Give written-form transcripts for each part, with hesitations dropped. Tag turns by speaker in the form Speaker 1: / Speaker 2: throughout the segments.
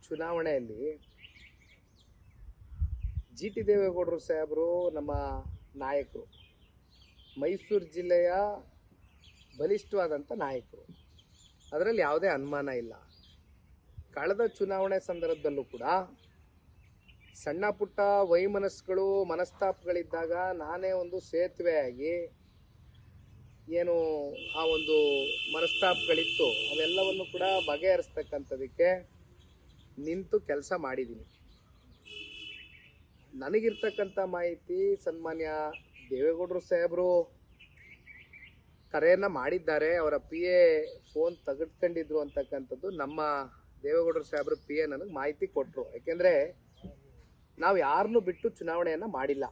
Speaker 1: ಚುನಾವಣೆಯಲ್ಲಿ G T ದೇವೇಗೌಡರು ಸಾಹೇಬರು ನಮ್ಮ ನಾಯಕರು, ಮೈಸೂರು ಜಿಲ್ಲೆಯ ಬಲಿಷ್ಠವಾದಂಥ ನಾಯಕರು, ಅದರಲ್ಲಿ ಯಾವುದೇ ಅನುಮಾನ ಇಲ್ಲ. ಕಳೆದ ಚುನಾವಣೆ ಸಂದರ್ಭದಲ್ಲೂ ಕೂಡ ಸಣ್ಣ ಪುಟ್ಟ ವೈಮನಸ್ಸುಗಳು ಮನಸ್ತಾಪಗಳಿದ್ದಾಗ ನಾನೇ ಒಂದು ಸೇತುವೆಯಾಗಿ ಏನು ಆ ಒಂದು ಮನಸ್ತಾಪಗಳಿತ್ತು ಅವೆಲ್ಲವನ್ನು ಕೂಡ ಬಗೆಹರಿಸ್ತಕ್ಕಂಥದಕ್ಕೆ ನಿಂತು ಕೆಲಸ ಮಾಡಿದ್ದೀನಿ. ನನಗಿರ್ತಕ್ಕಂಥ ಮಾಹಿತಿ ಸನ್ಮಾನ್ಯ ದೇವೇಗೌಡರು ಸಾಹೇಬರು ಕರೆಯನ್ನು ಮಾಡಿದ್ದಾರೆ, ಅವರ ಪಿ ಎ ಫೋನ್ ತೆಗೆದುಕೊಂಡಿದ್ರು ಅಂತಕ್ಕಂಥದ್ದು ನಮ್ಮ ದೇವೇಗೌಡರು ಸಾಹೇಬರು ಪಿ ಎ ನನಗೆ ಮಾಹಿತಿ ಕೊಟ್ಟರು. ಯಾಕೆಂದರೆ ನಾವು ಯಾರನ್ನೂ ಬಿಟ್ಟು ಚುನಾವಣೆಯನ್ನು ಮಾಡಿಲ್ಲ.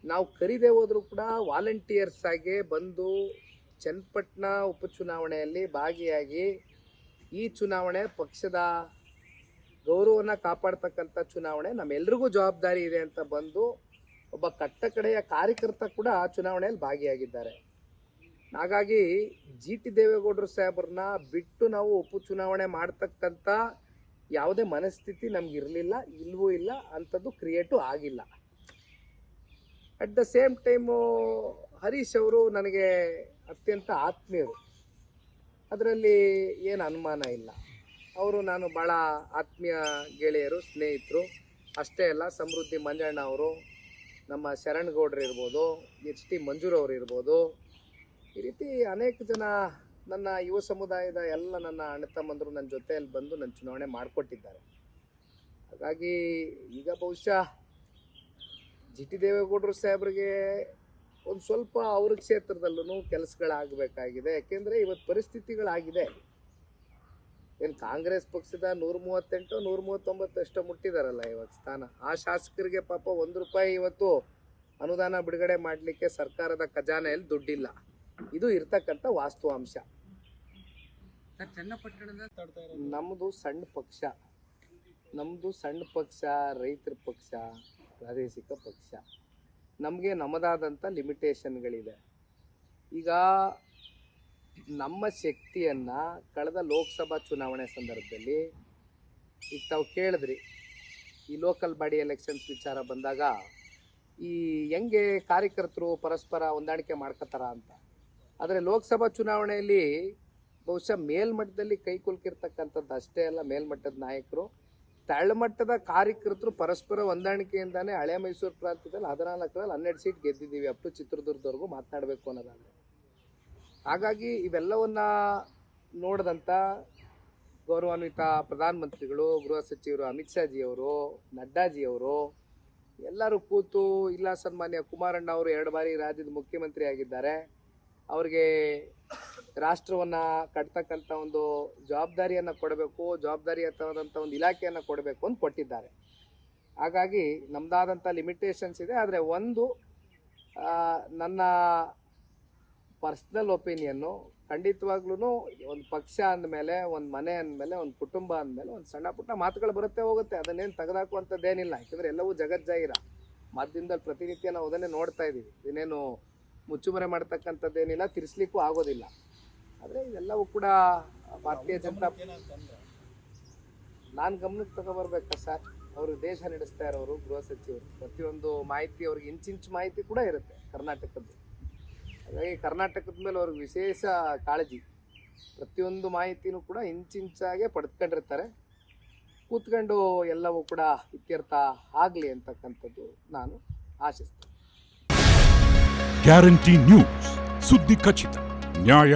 Speaker 1: ನಾವು ಕರೀದೇ ಹೋದರೂ ಕೂಡ ವಾಲಂಟಿಯರ್ಸ್ ಆಗಿ ಬಂದು ಚನ್ನಪಟ್ಟಣ ಉಪಚುನಾವಣೆಯಲ್ಲಿ ಭಾಗಿಯಾಗಿ ಈ ಚುನಾವಣೆ ಪಕ್ಷದ ಗೌರವವನ್ನು ಕಾಪಾಡ್ತಕ್ಕಂಥ ಚುನಾವಣೆ, ನಮ್ಮೆಲ್ರಿಗೂ ಜವಾಬ್ದಾರಿ ಇದೆ ಅಂತ ಬಂದು ಒಬ್ಬ ಕಟ್ಟಕಡೆಯ ಕಾರ್ಯಕರ್ತ ಕೂಡ ಚುನಾವಣೆಯಲ್ಲಿ ಭಾಗಿಯಾಗಿದ್ದಾರೆ. ಹಾಗಾಗಿ ಜಿ ಟಿ ದೇವೇಗೌಡರು ಸಾಹೇಬ್ರನ್ನ ಬಿಟ್ಟು ನಾವು ಉಪಚುನಾವಣೆ ಮಾಡ್ತಕ್ಕಂಥ ಯಾವುದೇ ಮನಸ್ಥಿತಿ ನಮಗಿರಲಿಲ್ಲ, ಇಲ್ವೂ ಇಲ್ಲ, ಅಂಥದ್ದು ಕ್ರಿಯೇಟು ಆಗಿಲ್ಲ. At the same time Harish ಅವರು ನನಗೆ ಅತ್ಯಂತ ಆತ್ಮೀಯರು, ಅದರಲ್ಲಿ ಏನು ಅನುಮಾನ ಇಲ್ಲ. ಅವರು ನಾನು ಭಾಳ ಆತ್ಮೀಯ ಗೆಳೆಯರು, ಸ್ನೇಹಿತರು. ಅಷ್ಟೇ ಅಲ್ಲ, ಸಮೃದ್ಧಿ ಮಂಜಣ್ಣ ಅವರು, ನಮ್ಮ ಶರಣಗೌಡರು ಇರ್ಬೋದು, ಎಚ್ ಟಿ ಮಂಜೂರವ್ರು ಇರ್ಬೋದು, ಈ ರೀತಿ ಅನೇಕ ಜನ ನನ್ನ ಯುವ ಸಮುದಾಯದ ಎಲ್ಲ ನನ್ನ ಅಣ್ಣ ತಮ್ಮಂದರು ನನ್ನ ಜೊತೆಯಲ್ಲಿ ಬಂದು ನನ್ನ ಚುನಾವಣೆ ಮಾಡಿಕೊಟ್ಟಿದ್ದಾರೆ. ಹಾಗಾಗಿ ಈಗ ಬಹುಶಃ ಜಿ ಟಿ ದೇವೇಗೌಡರು ಸಾಹೇಬ್ರಿಗೆ ಒಂದು ಸ್ವಲ್ಪ ಅವ್ರ ಕ್ಷೇತ್ರದಲ್ಲೂ ಕೆಲಸಗಳಾಗಬೇಕಾಗಿದೆ. ಯಾಕೆಂದರೆ ಇವತ್ತು ಪರಿಸ್ಥಿತಿಗಳಾಗಿದೆ. ಏನು ಕಾಂಗ್ರೆಸ್ ಪಕ್ಷದ 138 139 ಅಷ್ಟೋ ಮುಟ್ಟಿದಾರಲ್ಲ ಇವಾಗ ಸ್ಥಾನ. ಆ ಶಾಸಕರಿಗೆ ಪಾಪ ₹1 ಇವತ್ತು ಅನುದಾನ ಬಿಡುಗಡೆ ಮಾಡಲಿಕ್ಕೆ ಸರ್ಕಾರದ ಖಜಾನೆಯಲ್ಲಿ ದುಡ್ಡಿಲ್ಲ. ಇದು ಇರ್ತಕ್ಕಂಥ ವಾಸ್ತವಾಂಶ. ನಮ್ಮದು ಸಣ್ಣ ಪಕ್ಷ, ರೈತರ ಪಕ್ಷ, ಪ್ರಾದೇಶಿಕ ಪಕ್ಷ. ನಮಗೆ ನಮ್ಮದಾದಂಥ ಲಿಮಿಟೇಷನ್ಗಳಿದೆ. ಈಗ ನಮ್ಮ ಶಕ್ತಿಯನ್ನು ಕಳೆದ ಲೋಕಸಭಾ ಚುನಾವಣೆ ಸಂದರ್ಭದಲ್ಲಿ ಈಗ ತಾವು ಕೇಳಿದ್ರಿ, ಈ ಲೋಕಲ್ ಬಾಡಿ ಎಲೆಕ್ಷನ್ಸ್ ವಿಚಾರ ಬಂದಾಗ ಈ ಹೆಂಗೆ ಕಾರ್ಯಕರ್ತರು ಪರಸ್ಪರ ಹೊಂದಾಣಿಕೆ ಮಾಡ್ಕೋತಾರ ಅಂತ. ಆದರೆ ಲೋಕಸಭಾ ಚುನಾವಣೆಯಲ್ಲಿ ಬಹುಶಃ ಮೇಲ್ಮಟ್ಟದಲ್ಲಿ ಕೈ ಕುಲ್ಕಿರ್ತಕ್ಕಂಥದ್ದು ಅಷ್ಟೇ ಅಲ್ಲ, ಮೇಲ್ಮಟ್ಟದ ನಾಯಕರು, ತಳಮಟ್ಟದ ಕಾರ್ಯಕರ್ತರು ಪರಸ್ಪರ ಹೊಂದಾಣಿಕೆಯಿಂದಾನೆ ಹಳೆ ಮೈಸೂರು ಪ್ರಾಂತ್ಯದಲ್ಲಿ 14ರಲ್ಲಿ 12 ಸೀಟ್ ಗೆದ್ದಿದ್ದೀವಿ, ಅಪ್ ಟು ಚಿತ್ರದುರ್ಗದವರೆಗೂ ಮಾತನಾಡಬೇಕು ಅನ್ನೋದಾದರೆ. ಹಾಗಾಗಿ ಇವೆಲ್ಲವನ್ನ ನೋಡಿದಂಥ ಗೌರವಾನ್ವಿತ ಪ್ರಧಾನಮಂತ್ರಿಗಳು, ಗೃಹ ಸಚಿವರು ಅಮಿತ್ ಶಾಜಿಯವರು, ನಡ್ಡಾಜಿಯವರು ಎಲ್ಲರೂ ಕೂತು, ಇಲ್ಲ ಸನ್ಮಾನ್ಯ ಕುಮಾರಣ್ಣ ಅವರು 2 ಬಾರಿ ರಾಜ್ಯದ ಮುಖ್ಯಮಂತ್ರಿ ಆಗಿದ್ದಾರೆ, ಅವ್ರಿಗೆ ರಾಷ್ಟ್ರವನ್ನು ಕಟ್ತಕ್ಕಂಥ ಒಂದು ಜವಾಬ್ದಾರಿಯನ್ನು ಕೊಡಬೇಕು, ಜವಾಬ್ದಾರಿಯುತವಾದಂಥ ಒಂದು ಇಲಾಖೆಯನ್ನು ಕೊಡಬೇಕು ಅಂತ ಕೊಟ್ಟಿದ್ದಾರೆ. ಹಾಗಾಗಿ ನಮ್ಮದಾದಂಥ ಲಿಮಿಟೇಷನ್ಸ್ ಇದೆ. ಆದರೆ ಒಂದು ನನ್ನ ಪರ್ಸ್ನಲ್ ಒಪಿನಿಯನ್ನು, ಖಂಡಿತವಾಗ್ಲೂ ಒಂದು ಪಕ್ಷ ಅಂದಮೇಲೆ, ಒಂದು ಮನೆ ಅಂದಮೇಲೆ, ಒಂದು ಕುಟುಂಬ ಅಂದಮೇಲೆ ಒಂದು ಸಣ್ಣ ಪುಟ್ಟ ಮಾತುಗಳು ಬರುತ್ತೆ ಹೋಗುತ್ತೆ, ಅದನ್ನೇನು ತೆಗೆದಾಕುವಂಥದ್ದೇನಿಲ್ಲ. ಯಾಕೆಂದರೆ ಎಲ್ಲವೂ ಜಗಜ್ಜಾಹಿರ, ಮಾಧ್ಯಮದಲ್ಲಿ ಪ್ರತಿನಿತ್ಯ ನಾವು ಅದನ್ನೇ ನೋಡ್ತಾ ಇದ್ದೀವಿ. ಇದನ್ನೇನು ಮುಚ್ಚುಮರೆ ಮಾಡ್ತಕ್ಕಂಥದ್ದೇನಿಲ್ಲ, ತಿರ್ಸ್ಲಿಕ್ಕೂ ಆಗೋದಿಲ್ಲ. ಆದರೆ ಇವೆಲ್ಲವೂ ಕೂಡ ಭಾರತೀಯ ಜನತಾ ನಾನು ಗಮನಕ್ಕೆ ತಗೊಬರ್ಬೇಕಾ ಸರ್? ಅವರು ದೇಶ ನಡೆಸ್ತಾ ಇರೋರು, ಗೃಹ ಸಚಿವರು, ಪ್ರತಿಯೊಂದು ಮಾಹಿತಿ ಅವ್ರಿಗೆ ಇಂಚಿಂಚು ಮಾಹಿತಿ ಕೂಡ ಇರುತ್ತೆ ಕರ್ನಾಟಕದ್ದು. ಹಾಗಾಗಿ ಕರ್ನಾಟಕದ ಮೇಲೆ ಅವ್ರಿಗೆ ವಿಶೇಷ ಕಾಳಜಿ, ಪ್ರತಿಯೊಂದು ಮಾಹಿತಿನೂ ಕೂಡ ಇಂಚಿಂಚಾಗೆ ಪಡೆದುಕೊಂಡಿರ್ತಾರೆ. ಕೂತ್ಕೊಂಡು ಎಲ್ಲವೂ ಕೂಡ ಇತ್ಯರ್ಥ ಆಗಲಿ ಅಂತಕ್ಕಂಥದ್ದು ನಾನು ಆಶಿಸ್ತೇನೆ.
Speaker 2: ಗ್ಯಾರಂಟಿ ನ್ಯೂಸ್, ಸುದ್ದಿ ಖಚಿತ, ನ್ಯಾಯ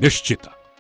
Speaker 2: ನಿಶ್ಚಿತ.